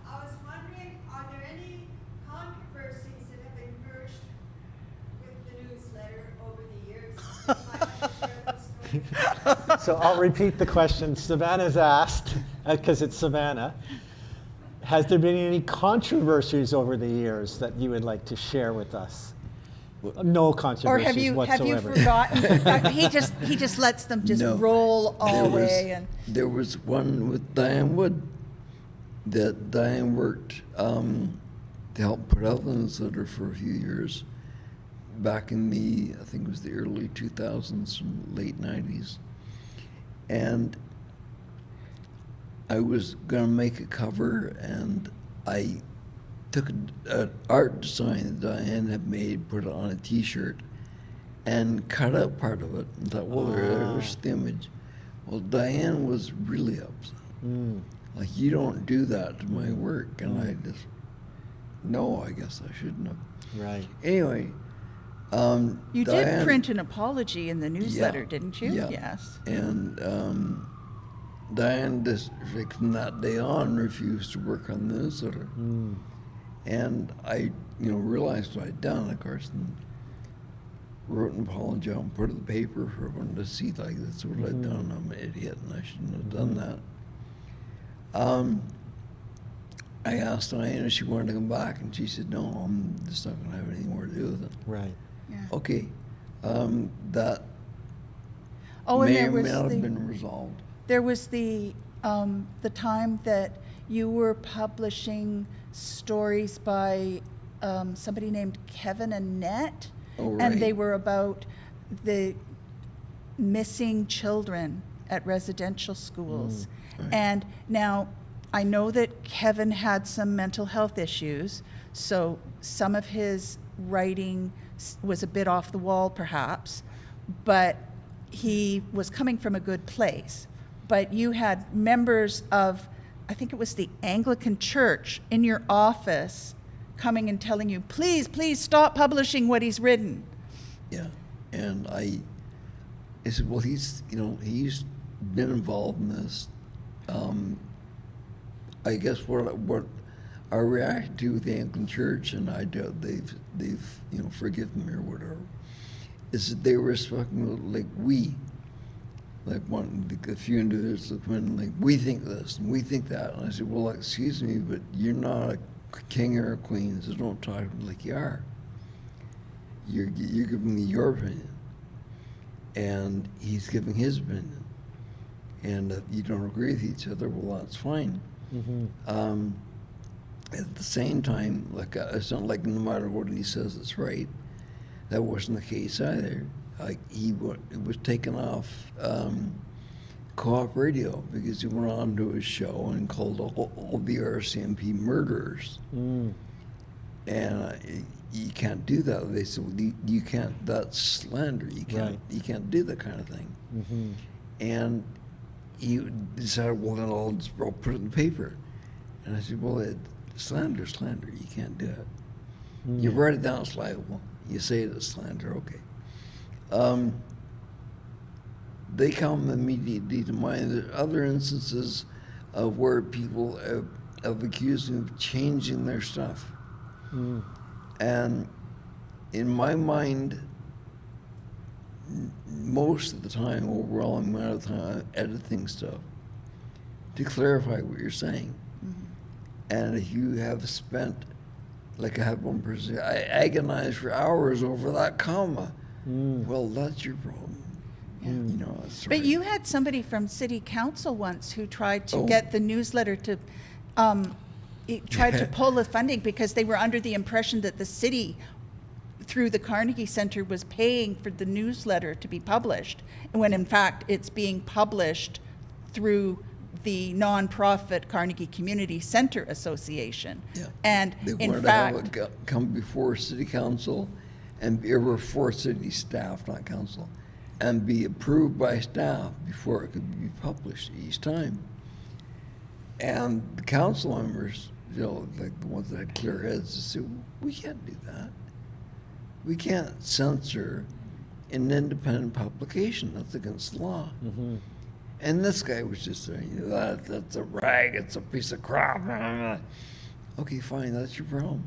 I was wondering, are there any controversies that have emerged with the newsletter over the years? I'd like to share the story.
So I'll repeat the question Savannah's asked, because it's Savannah. Has there been any controversies over the years that you would like to share with us? No
Or
controversies
have you
whatsoever.
forgotten? He just lets them just
No.
roll all
There
the
was-
way. And
There was one with Diane Wood that Diane worked to help put out the newsletter for a few years back in I think it was the early 2000s and late 90s. And I was going to make a cover, and I took an art design that Diane had made, put it on a T-shirt, and cut out part of it and thought, well, there's the image. Well, Diane was really upset. Like, you don't do that to my work. And I just, no, I guess I shouldn't have.
Right.
Anyway,
You
Diane,
did print an apology in the newsletter,
Yeah,
didn't you?
yeah.
Yes.
And Diane just, like, from that day on, refused to work on the newsletter. And I, realized what I'd done, of course, and wrote an apology and put it in the paper for everyone to see, like, that's what I'd done. I'm an idiot, and I shouldn't have done that. I asked Diane if she wanted to come back, and she said, no, I'm just not going to have anything more to do with it.
Right.
Yeah.
Okay, that
Oh, and
may
there
or may
was
not have
the,
been resolved.
there was the time that you were publishing stories by somebody named Kevin and Annette,
Oh,
and they
right.
were about the missing children at residential schools.
Right.
And now, I know that Kevin had some mental health issues, so some of his writing was a bit off the wall, perhaps, but he was coming from a good place. But you had members of, I think it was the Anglican Church, in your office coming and telling you, please, please stop publishing what he's written.
Yeah, and I said, well, he's been involved in this. I guess what our reaction to the Anglican Church, and I doubt they've forgiven me or whatever, is that they were speaking like a few individuals that went like, we think this and we think that, and I said, well, excuse me, but you're not a king or a queen, so don't talk to me like you are. You're giving me your opinion, and he's giving his opinion, and if you don't agree with each other, well, that's fine. At the same time, it's not like no matter what he says it's right. That wasn't the case either. Like, it was taken off co-op radio because he went on to his show and called all the RCMP murderers. And you can't do that. They said, well, you can't, that's slander. You can't do that kind of thing. And he decided, well, then I'll put it in the paper. And I said, well, slander, you can't do it. You write it down, it's liable. You say it as slander, okay. They come immediately to mind. There are other instances of where people have accused me of changing their stuff. And in my mind, most of the time, overwhelming amount of time, I'm editing stuff to clarify what you're saying. And if you have spent, like I had one person, I agonized for hours over that comma. Well, that's your problem. That's
But
right.
you had somebody from city council once who tried to
Oh.
get the newsletter to, tried to pull the funding because they were under the impression that the city, through the Carnegie Center, was paying for the newsletter to be published, when in fact it's being published through the nonprofit Carnegie Community Center Association.
Yeah.
And
They
in
wanted
fact,
to have it come before city council and be before city staff, not council, and be approved by staff before it could be published each time. And the council members, like the ones that had clear heads, said, we can't do that. We can't censor an independent publication. That's against the law. And this guy was just saying, that's a rag, it's a piece of crap. Okay, fine, that's your problem.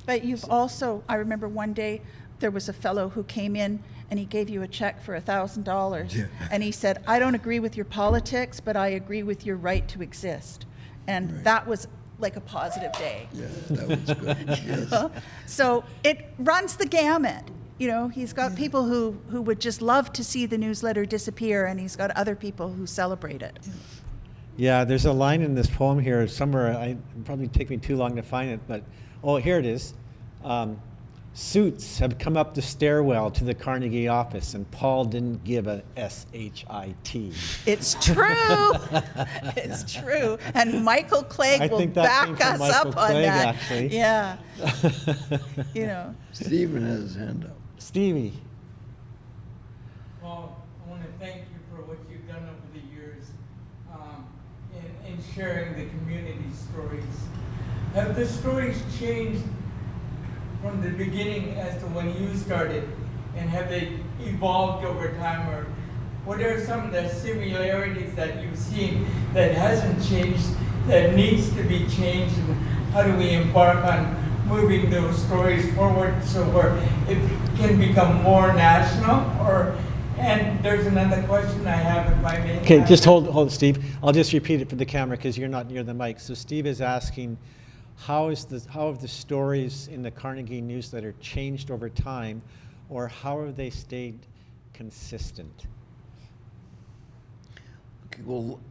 but you've also, I remember one day there was a fellow who came in and he gave you a check for $1,000.
Yeah.
And he said, I don't agree with your politics, but I agree with your right to exist. And
Right.
that was like a positive day.
Yeah, that was good. Yes.
So it runs the gamut. He's got people who would just love to see the newsletter disappear, and he's got other people who celebrate it.
Yeah, there's a line in this poem here somewhere. It'd probably take me too long to find it, but here it is. Suits have come up the stairwell to the Carnegie office, and Paul didn't give a S-H-I-T.
It's true. It's true. And Michael Clegg
I
will
think that came
back
from
us
Michael
up on
Clegg,
that.
actually.
Yeah.
Stephen has his hand up.
Stevie.
Well, I want to thank you for what you've done over the years in sharing the community stories. Have the stories changed from the beginning as to when you started, and have they evolved over time, or what are some of the similarities that you've seen that hasn't changed, that needs to be changed, and how do we embark on moving those stories forward so where it can become more national? And there's another question I have, if I may.
Okay, just hold, Steve. I'll just repeat it for the camera because you're not near the mic. So Steve is asking, how have the stories in the Carnegie newsletter changed over time, or how have they stayed consistent?
Okay, well,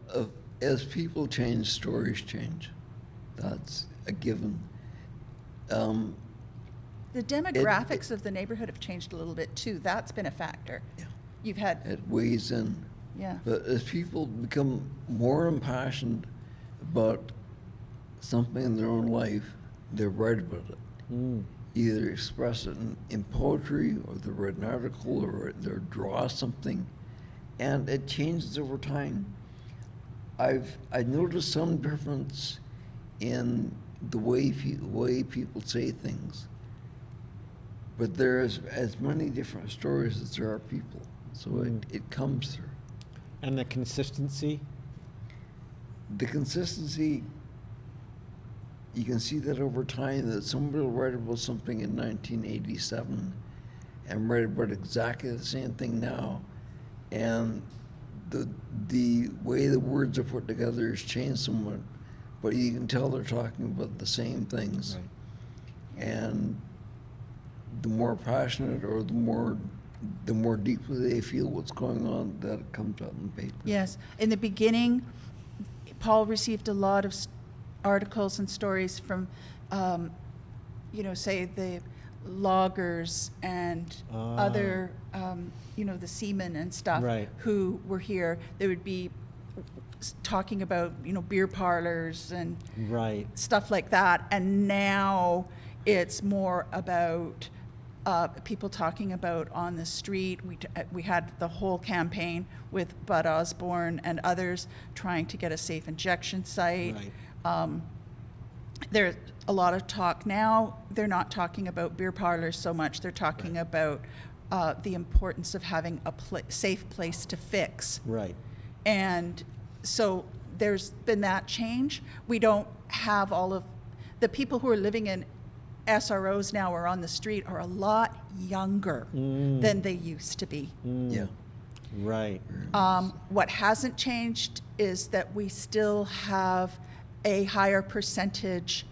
as people change, stories change. That's a given.
The demographics of the neighborhood have changed a little bit too. That's been a factor.
Yeah.
You've had,
It weighs in.
yeah.
But as people become more impassioned about something in their own life, they write about it. Either express it in poetry, or they write an article, or they draw something, and it changes over time. I noticed some difference in the way people say things, but there's as many different stories as there are people, so it comes through.
And the consistency?
The consistency, you can see that over time, that somebody will write about something in 1987 and write about exactly the same thing now, and the way the words are put together has changed somewhat, but you can tell they're talking about the same things.
Right.
And the more passionate, or the more deeply they feel what's going on, that it comes out in the paper.
Yes. In the beginning, Paul received a lot of articles and stories from, say, the loggers and other, the seamen and stuff
Right.
who were here. They would be talking about, beer parlors and
Right.
stuff like that. And now it's more about people talking about on the street. We had the whole campaign with Bud Osborne and others trying to get a safe injection site.
Right.
There's a lot of talk now. They're not talking about beer parlors so much. They're talking about the importance of having a safe place to fix.
Right.
And so there's been that change. We don't have all of the people who are living in SROs now or on the street are a lot younger than they used to be.
Yeah.
Right.
What hasn't changed is that we still have a higher percentage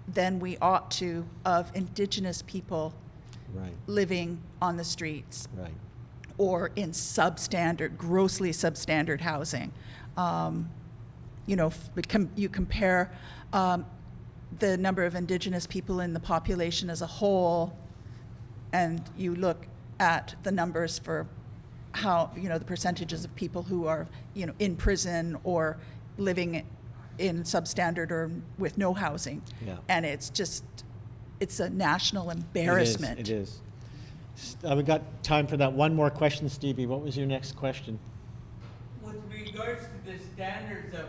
than we ought to of Indigenous people
Right.
living on the streets
Right.
or in grossly substandard housing. You compare the number of Indigenous people in the population as a whole, and you look at the numbers for how, the percentages of people who are, in prison or living in substandard or with no housing.
Yeah.
And it's a national embarrassment.
It is. We got time for that one more question, Stevie. What was your next question?
With regards to the standards of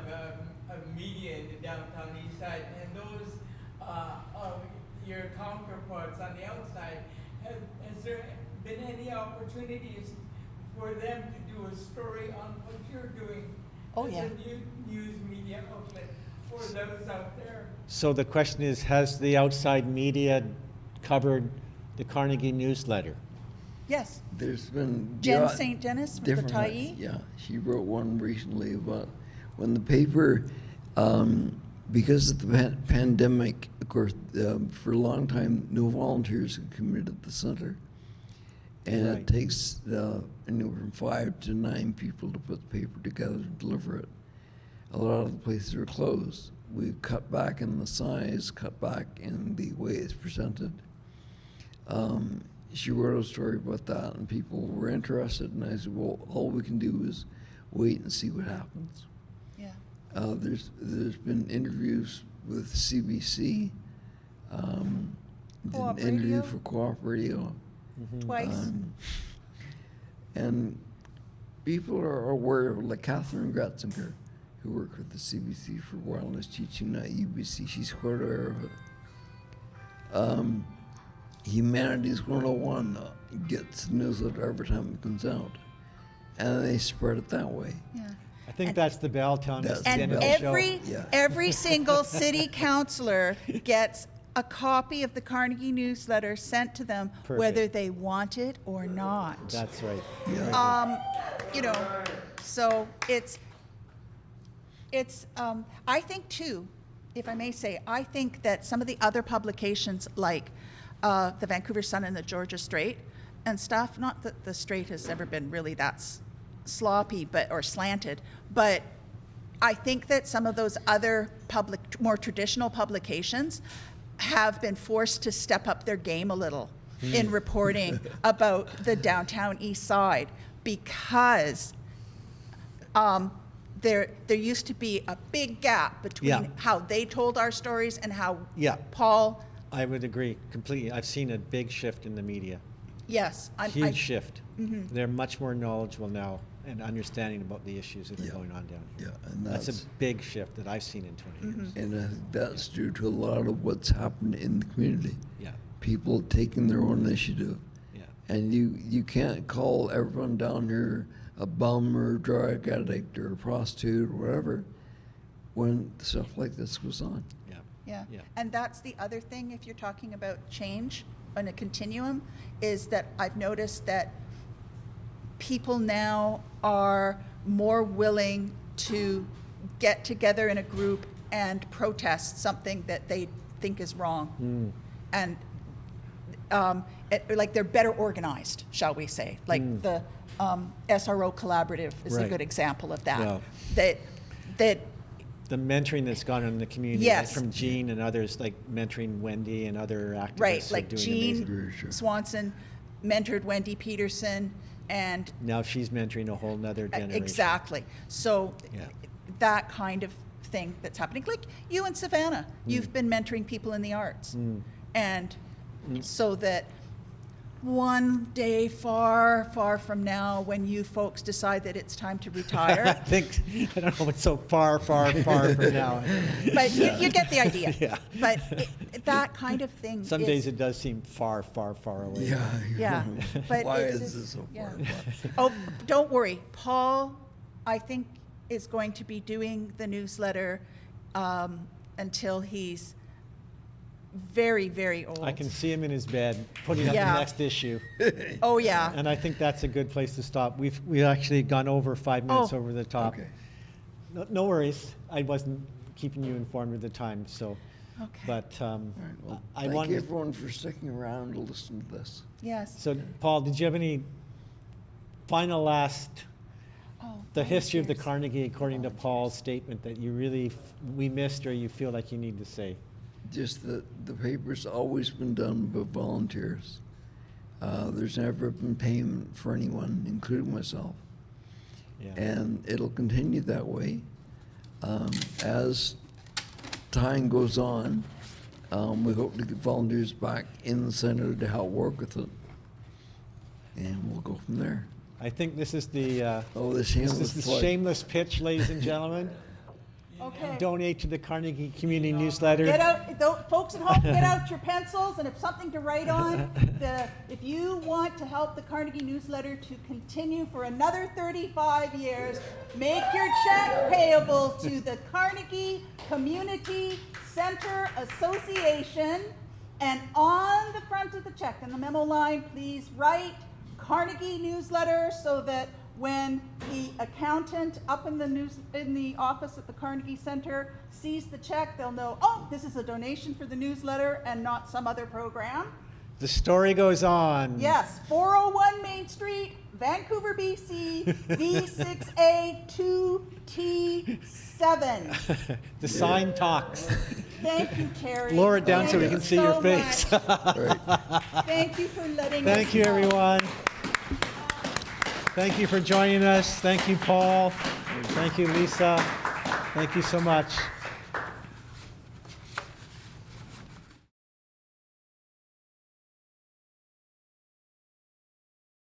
media in the downtown east side and those of your counterparts on the outside, has there been any opportunities for them to do a story on what you're doing
Oh,
as
yeah.
a news media outlet for those out there?
So the question is, has the outside media covered the Carnegie newsletter?
Yes.
There's been
Jen St. Dennis from the
different-
Tyee?
Yeah, she wrote one recently about when the paper, because of the pandemic, of course, for a long time, no volunteers had committed at the center. And
Right.
it takes anywhere from 5 to 9 people to put the paper together and deliver it. A lot of the places are closed. We've cut back in the size, cut back in the way it's presented. She wrote a story about that, and people were interested, and I said, well, all we can do is wait and see what happens.
Yeah.
There's been interviews with CBC, did an
Co-op
interview
Radio?
for Co-op Radio.
Twice.
And people are aware of, like Catherine Gratzinger, who worked with the CBC for a while and is teaching at UBC. She's quite aware of it. Humanities 101 gets a newsletter every time it comes out, and they spread it that way.
Yeah.
I think that's the bell telling us
That's
the
And
end of the
every,
show.
Yeah.
every single city councillor gets a copy of the Carnegie newsletter sent to them, whether
Perfect.
they want it or not.
That's right.
You know, so it's, I think too, if I may say, I think that some of the other publications like the Vancouver Sun and the Georgia Straight and stuff, not that the Straight has ever been really that sloppy or slanted, but I think that some of those other more traditional publications have been forced to step up their game a little in reporting about the downtown east side, because there used to be a big gap between
Yeah.
how they told our stories and how
Yeah.
Paul.
I would agree completely. I've seen a big shift in the media.
Yes,
Huge shift.
Mm-hmm.
They're much more knowledgeable now and understanding about the issues that are
Yeah.
going on down here.
Yeah, and
That's
that's
a big shift that I've seen in 20 years.
and I think that's due to a lot of what's happened in the community.
Yeah,
People taking their own initiative.
yeah.
And you can't call everyone down here a bum or a drug addict or a prostitute or whatever when stuff like this goes on.
Yeah.
Yeah.
Yeah.
And that's the other thing, if you're talking about change on a continuum, is that I've noticed that people now are more willing to get together in a group and protest something that they think is wrong. And like they're better organized, shall we say. Like the SRO Collaborative is a
Right.
good example of that.
Yeah.
That
The mentoring that's gone on in the community,
Yes.
like from Jean and others, like mentoring Wendy and other activists.
Right,
are
like
doing
Jean
amazing.
Very sure.
Swanson mentored Wendy Peterson, and
Now she's mentoring a whole nother generation.
exactly. So
Yeah.
that kind of thing that's happening, like you and Savannah, you've been mentoring people in the arts, and so that one day far, far from now, when you folks decide that it's time to
I
retire,
think, I don't know what's so far, far, far from now.
but you get the idea.
Yeah.
But that kind of thing.
Some days it does seem far, far, far away.
Yeah, but
Why
it
is this so far
yeah.
apart?
Oh, don't worry. Paul, I think, is going to be doing the newsletter until he's very, very old.
I can see him in his bed, putting up
Yeah.
the next issue.
Oh, yeah.
And I think that's a good place to stop. We've actually gone over 5 minutes
Oh.
over the top.
Okay.
No worries. I wasn't keeping you informed of the time, so.
Okay.
But
All right, well,
I
thank
wanted.
you everyone for sticking around to listen to this.
Yes.
So, Paul, did you have any final last,
Oh,
the history of the
volunteers.
Carnegie according to Paul's statement that you really, we missed or you feel like you need to say?
Just that the paper's always been done by volunteers. There's never been payment for anyone, including myself.
Yeah.
And it'll continue that way. As time goes on, we hope to get volunteers back in the center to help work with it. And we'll go from there.
I think this is the,
Oh, the
this
shameless
is the
plug.
shameless pitch, ladies and gentlemen.
Okay.
Donate to the Carnegie Community Newsletter.
Get out, folks at home, get out your pencils and if something to write on. If you want to help the Carnegie newsletter to continue for another 35 years, make your check payable to the Carnegie Community Center Association. And on the front of the check, in the memo line, please write Carnegie newsletter so that when the accountant up in the office at the Carnegie Center sees the check, they'll know, oh, this is a donation for the newsletter and not some other program.
The story goes on.
Yes, 401 Main Street, Vancouver, BC, V6A2T7.
The sign talks.
Thank you, Terry.
Lower it down so we
Thank
can
you
see your
so
face.
much.
All right.
Thank you for letting us
Thank you,
know.
everyone. Thank you for joining us. Thank you, Paul. Thank you, Lisa. Thank you so much.